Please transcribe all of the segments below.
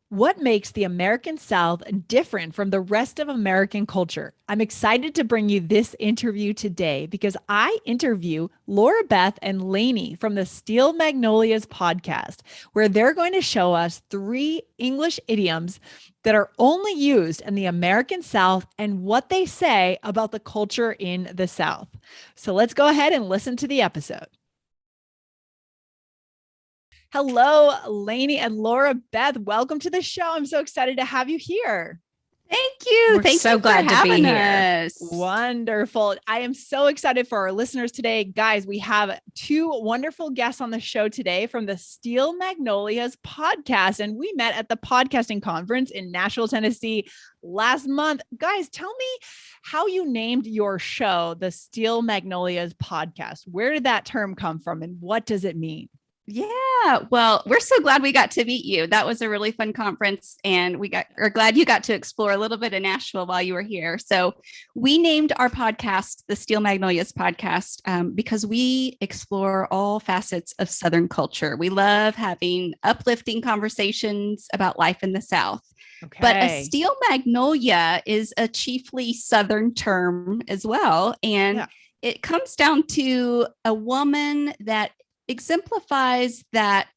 What makes the American South different from the rest of American culture? I'm excited to bring you this interview today because I interview Laura Beth and Lainie from the Steel Magnolias Podcast, where they're going to show us 3 English idioms that are only used in the American South and what they say about the culture in the South. So let's go ahead and listen to the episode. Hello, Lainie and Laura Beth. Welcome to the show. I'm so excited to have you here. Thank you. We're Thank so you glad for to be having here. us. Wonderful. I am so excited for our listeners today. Guys, we have 2 wonderful guests on the show today from the Steel Magnolias Podcast. And we met at the podcasting conference in Nashville, Tennessee last month. Guys, tell me how you named your show, the Steel Magnolias Podcast. Where did that term come from and what does it mean? Well, we're so glad we got to meet you. That was a really fun conference, and we're glad you got to explore a little bit of Nashville while you were here. So we named our podcast the Steel Magnolias Podcast because we explore all facets of Southern culture. We love having uplifting conversations about life in the South. Okay. But a steel magnolia is a chiefly Southern term as well. And it comes down to a woman that exemplifies that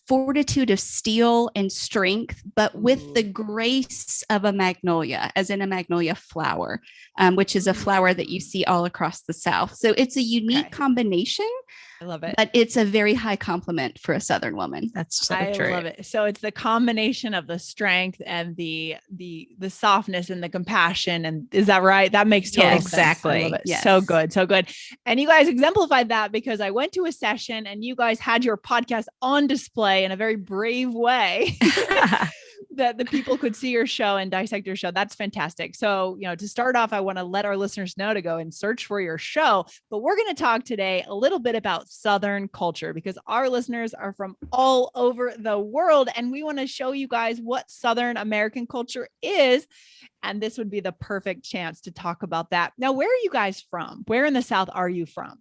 fortitude of steel and strength, but with the grace of a magnolia, as in a magnolia flower, which is a flower that you see all across the South. So it's a unique combination. I love it. But it's a very high compliment for a Southern woman. That's so I true. love it. So it's the combination of the strength and the softness and the compassion. And is that right? That makes total sense. Exactly. I love it. Yes. So good. So good. And you guys exemplified that because I went to a session and you guys had your podcast on display in a very brave way. That the people could see your show and dissect your show. That's fantastic. So, to start off, I want to let our listeners know to go and search for your show, but we're going to talk today a little bit about Southern culture because our listeners are from all over the world. And we want to show you guys what Southern American culture is. And this would be the perfect chance to talk about that. Now, where are you guys from? Where in the South are you from?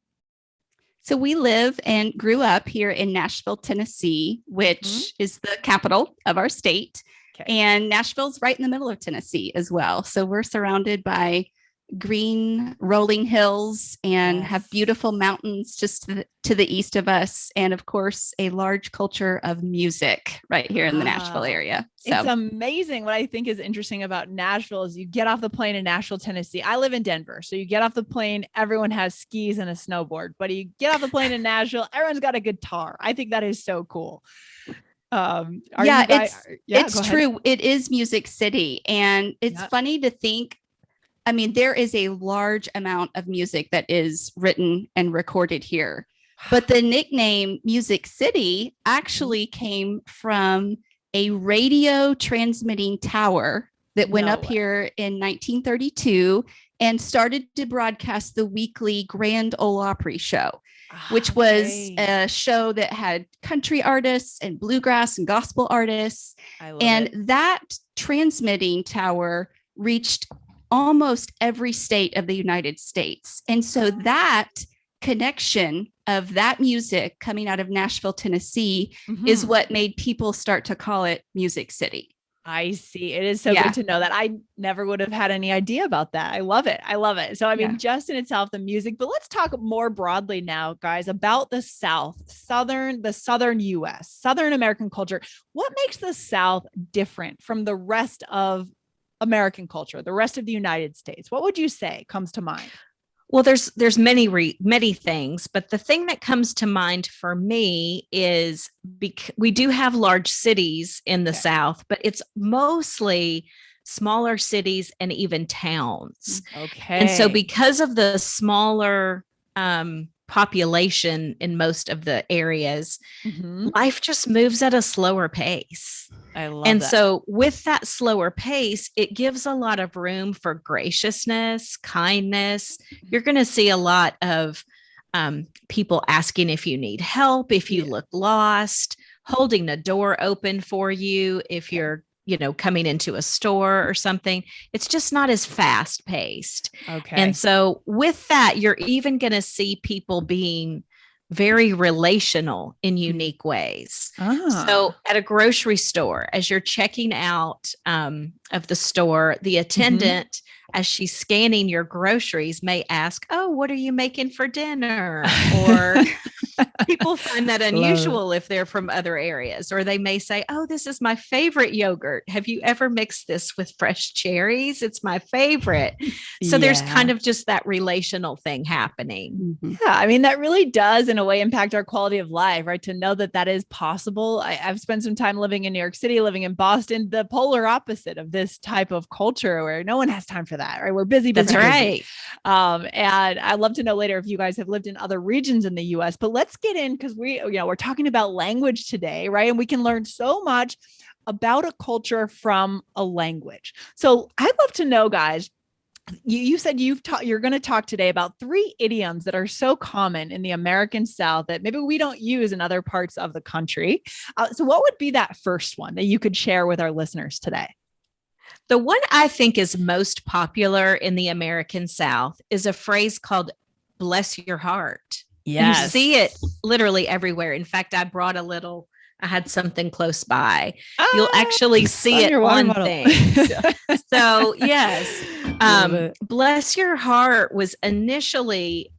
So we live and grew up here in Nashville, Tennessee, which is the capital of our state. Okay. And Nashville's right in the middle of Tennessee as well. So we're surrounded by green rolling hills and have beautiful mountains just to the east of us. And of course, a large culture of music right here in the Nashville area. So it's amazing. What I think is interesting about Nashville is you get off the plane in Nashville, Tennessee. I live in Denver. So you get off the plane, everyone has skis and a snowboard, but you get off the plane in Nashville, everyone's got a guitar. I think that is so cool. It's true. It is Music City. And it's funny to think, there is a large amount of music that is written and recorded here, but the nickname Music City actually came from a radio transmitting tower that went up here in 1932 and started to broadcast the weekly Grand Ole Opry show, which was a show that had country artists and bluegrass and gospel artists. That transmitting tower reached almost every state of the United States. And so that connection of that music coming out of Nashville, Tennessee is what made people start to call it Music City. I see. It is so good to know that. I never would have had any idea about that. I love it. I love it. So, just in itself, the music, but let's talk more broadly now, guys, about the South, the Southern US, Southern American culture. What makes the South different from the rest of American culture, the rest of the United States? What would you say comes to mind? Well, there's many things, but the thing that comes to mind for me is we do have large cities in the South, but it's mostly smaller cities and even towns. Okay. And so because of the smaller population in most of the areas, life just moves at a slower pace. I love and that. So with that slower pace, it gives a lot of room for graciousness, kindness. You're going to see a lot of people asking if you need help, if you look lost, holding the door open for you if you're coming into a store or something. It's just not as fast paced. Okay. And so with that, you're even going to see people being very relational in unique ways. So at a grocery store, as you're checking out of the store, the attendant, as she's scanning your groceries, may ask, "Oh, what are you making for dinner?" Or people find that unusual if they're from other areas. Or they may say, "Oh, this is my favorite yogurt. Have you ever mixed this with fresh cherries? It's my favorite." So there's kind of just that relational thing happening. Yeah, I mean, that really does in a way impact our quality of life, right? To know that that is possible. I've spent some time living in New York City, living in Boston, the polar opposite of this type of culture where no one has time for that, right? We're busy. That's right. And I'd love to know later if you guys have lived in other regions in the US, but let's get in because we're talking about language today, right? And we can learn so much about a culture from a language. So I'd love to know, guys, you said you're going to talk today about 3 idioms that are so common in the American South that maybe we don't use in other parts of the country. So what would be that first one that you could share with our listeners today? The one I think is most popular in the American South is a phrase called "bless your heart." Yes. You see it literally everywhere. In fact, I had something close by. You'll actually see it on things. So yes, "bless your heart" was initially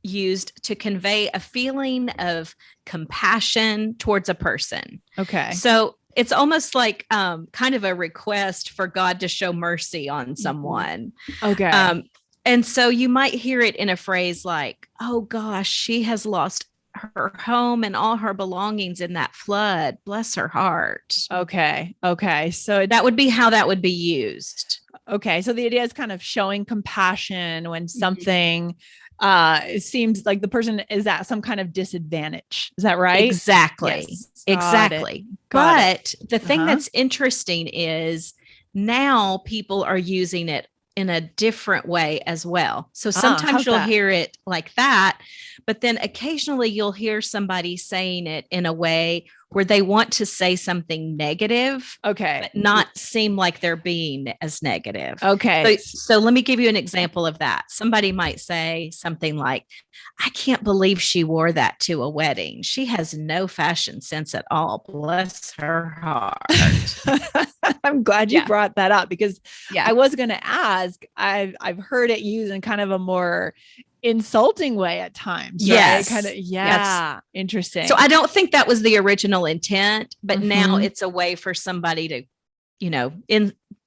used to convey a feeling of compassion towards a person. Okay. So it's almost like kind of a request for God to show mercy on someone. Okay. And so you might hear it in a phrase like, "Oh gosh, she has lost her home and all her belongings in that flood. Bless her heart." Okay. So that would be how that would be used. Okay. So the idea is kind of showing compassion when something it seems like the person is at some kind of disadvantage. Is that right? Exactly. Yes. Exactly. But the thing that's interesting is now people are using it in a different way as well. So sometimes you'll hear it like that, but then occasionally you'll hear somebody saying it in a way where they want to say something negative, but not seem like they're being as negative. Okay. So let me give you an example of that. Somebody might say something like, "I can't believe she wore that to a wedding. She has no fashion sense at all. Bless her heart." I'm glad you brought that up because I was going to ask, I've heard it used in kind of a more insulting way at times. Yes. Right? Kind of. Yeah. Interesting. So I don't think that was the original intent, but now it's a way for somebody to,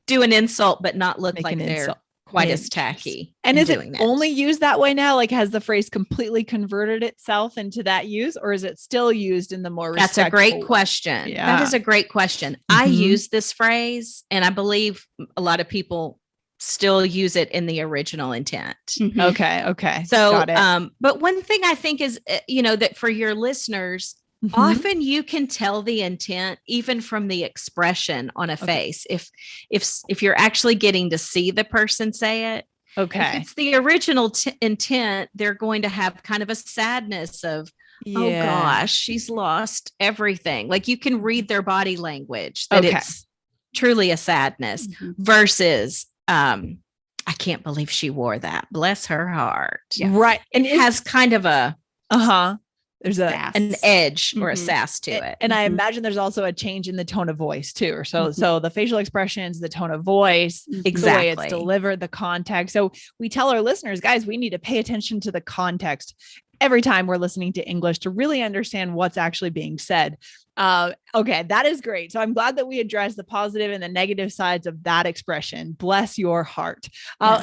do an insult, but not look like they're quite as tacky. And is it only used that way now? Like, has the phrase completely converted itself into that use, or is it still used in the more respectful? That's a great question. Yeah. That is a great question. I use this phrase, and I believe a lot of people still use it in the original intent. Okay. So, got it. but one thing I think is, that for your listeners, often you can tell the intent even from the expression on a face. If you're actually getting to see the person say it. If it's the original intent, they're going to have kind of a sadness of, "Oh gosh, she's lost everything." Like you can read their body language that it's truly a sadness versus, "I can't believe she wore that. Bless her heart." Yeah. Right. And it has kind of a, there's an edge or a sass to it. And I imagine there's also a change in the tone of voice too. So the facial expressions, the tone of voice, the way it's delivered, the context. So we tell our listeners, guys, we need to pay attention to the context every time we're listening to English to really understand what's actually being said. Okay, that is great. So I'm glad that we addressed the positive and the negative sides of that expression. Bless your heart.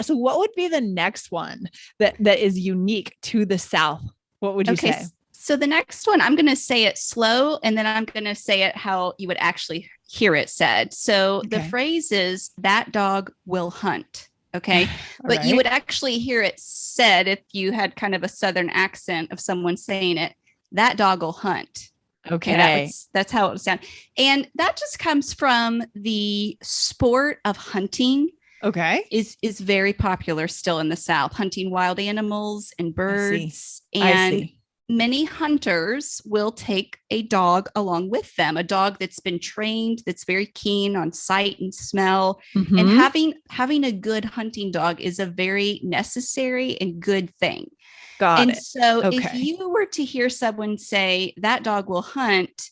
So what would be the next one that is unique to the South? What would you say? So the next one, I'm going to say it slow, and then I'm going to say it how you would actually hear it said. So the phrase is, "that dog will hunt." Okay. But you would actually hear it said if you had kind of a Southern accent of someone saying it, "that dog will hunt." Okay. That's how it would sound. And that just comes from the sport of hunting. Okay. Is very popular still in the South, hunting wild animals and birds. I see. many hunters will take a dog along with them, a dog that's been trained, that's very keen on sight and smell. Mhm. And having a good hunting dog is a very necessary and good thing. Got it. So if Okay. you were to hear someone say that dog will hunt,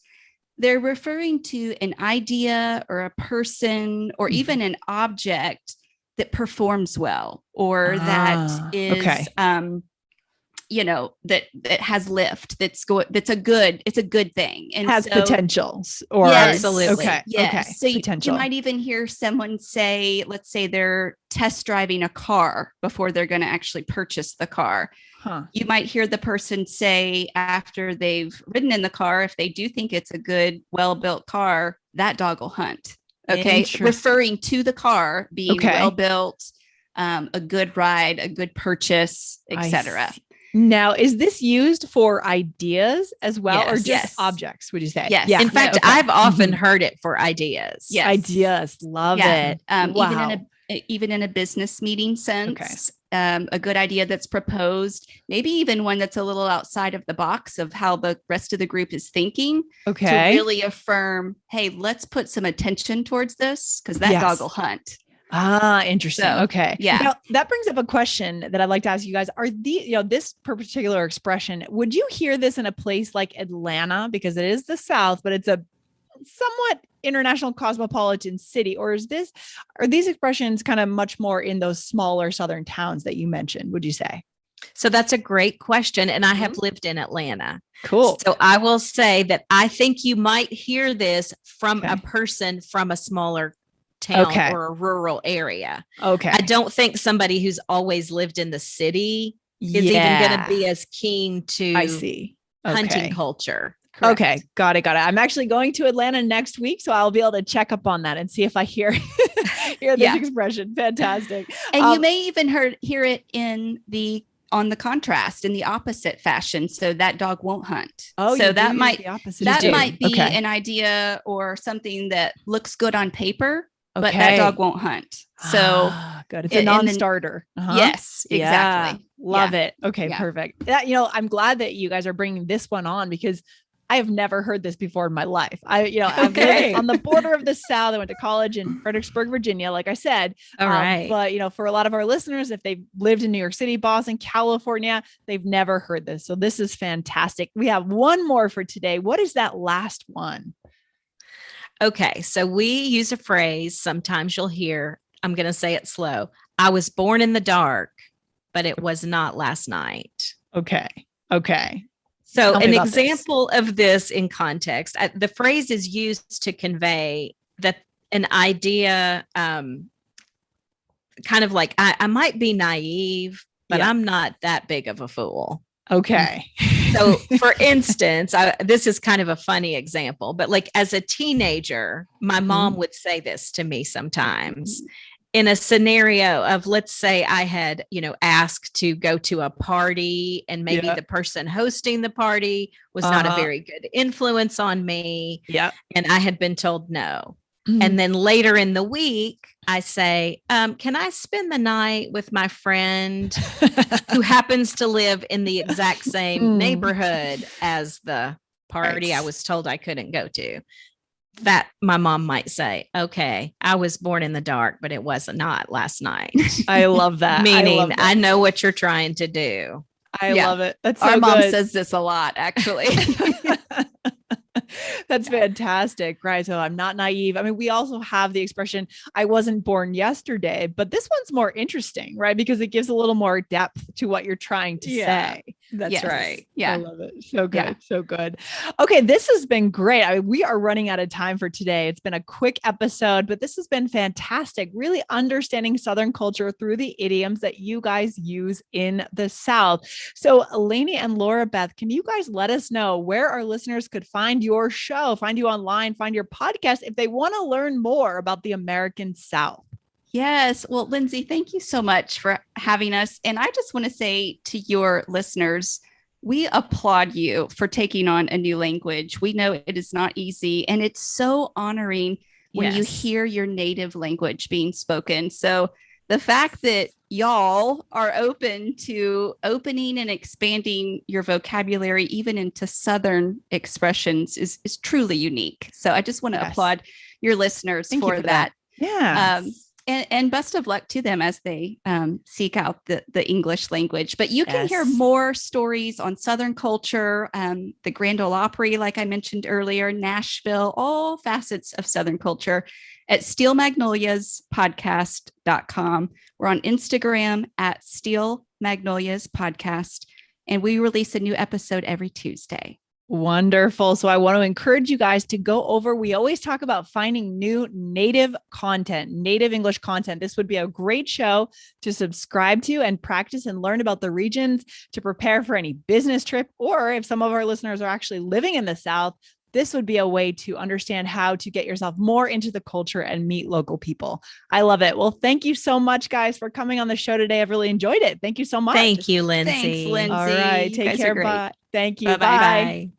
they're referring to an idea or a person or even an object that performs well, or that is, okay. that has lift. It's a good thing and Has potentials or yes, absolutely. Okay. Yes. Okay. So Potential. you might even hear someone say, let's say they're test driving a car before they're going to actually purchase the car. Huh. You might hear the person say after they've ridden in the car, if they do think it's a good, well-built car, that dog will hunt. Okay. Interesting. Referring to the car being Okay. well-built, a good ride, a good purchase, I etc. see. Now, is this used for ideas as well, or Yes. just Yes. objects? Would you say? Yes. Yeah. In fact, Okay. I've often Mhm. heard it for ideas. Yes. Ideas. Love Yeah. it. Wow. Even in a business meeting sense, a good idea that's proposed, maybe even one that's a little outside of the box of how the rest of the group is thinking, Okay. to really affirm, hey, let's put some attention towards this because that dog will hunt. Interesting. So, Okay. yeah. Now, that brings up a question that I'd like to ask you guys. Are this particular expression, would you hear this in a place like Atlanta? Because it is the South, but it's a somewhat international cosmopolitan city, or are these expressions kind of much more in those smaller Southern towns that you mentioned, would you say? So that's a great question. And I have lived in Atlanta. Cool. So I will say that I think you might hear this from Okay. a person from a smaller town Okay. or a rural area. Okay. I don't think somebody who's always lived in the city is even going to be as keen to I see. Okay. hunting culture. Correct. Okay. Got it. I'm actually going to Atlanta next week, so I'll be able to check up on that and see if I hear this Yeah. expression. Fantastic. And you may even hear it on the contrast in the opposite fashion. So that dog won't hunt. Oh, so you that do might the opposite. that You do. might be Okay. an idea or something that looks good on paper, but Okay. that dog won't hunt. So good. It's a and then- non-starter. Uh-huh. yes, exactly. Love it. Okay, Yeah. perfect. I'm glad that you guys are bringing this one on because I have never heard this before in my life. I've lived on the border of the South. I went to college in Fredericksburg, Virginia, like I said. All right. But for a lot of our listeners, if they've lived in New York City, Boston, California, they've never heard this. So this is fantastic. We have one more for today. What is that last one? Okay. So we use a phrase. Sometimes you'll hear, I'm going to say it slow. I was born in the dark, but it was not last night. Okay. So Tell me an about this. example of this in context, the phrase is used to convey that an idea, kind of like, I might be naive, but Yeah. I'm not that big of a fool. Okay. So for instance, this is kind of a funny example, but like as a teenager, my mom would say this to me sometimes. In a scenario of, let's say I had, asked to go to a party and maybe the person hosting the party was not a very good influence on me. Yeah. And I had been told no. And then later in the week, I say, can I spend the night with my friend who happens to live in the exact same neighborhood as the party I was told I couldn't go to? That my mom might say, okay, I was born in the dark, but it was not last night. I love that. Meaning I know what you're trying to do. I love it. That's so Our mom good. says this a lot, actually. That's fantastic. Right. So I'm not naive. I mean, we also have the expression, I wasn't born yesterday, but this one's more interesting, right? Because it gives a little more depth to what you're trying to say. That's Yes. right. Yeah. I love it. So good. Yeah. So good. Okay. This has been great. We are running out of time for today. It's been a quick episode, but this has been fantastic. Really understanding Southern culture through the idioms that you guys use in the South. So Lainie and Laura Beth, can you guys let us know where our listeners could find your show, find you online, find your podcast if they want to learn more about the American South? Yes. Well, Lindsay, thank you so much for having us. And I just want to say to your listeners, we applaud you for taking on a new language. We know it is not easy, and it's so honoring when you hear your native language being spoken. So the fact that y'all are open to opening and expanding your vocabulary even into Southern expressions is truly unique. So I just want to applaud your listeners for that. Yeah. And best of luck to them as they seek out the English language. But you can hear more stories on Southern culture, the Grand Ole Opry, like I mentioned earlier, Nashville, all facets of Southern culture at steelmagnoliaspodcast.com. We're on Instagram at Steel Magnolias Podcast, and we release a new episode every Tuesday. Wonderful. So I want to encourage you guys to go over. We always talk about finding new native content, native English content. This would be a great show to subscribe to and practice and learn about the regions to prepare for any business trip. Or if some of our listeners are actually living in the South, this would be a way to understand how to get yourself more into the culture and meet local people. I love it. Well, thank you so much, guys, for coming on the show today. I've really enjoyed it. Thank you so much. Thank you, Lindsay. Thanks, Lindsay. All right. Take care. Bye. Thank you. Bye-bye. Bye.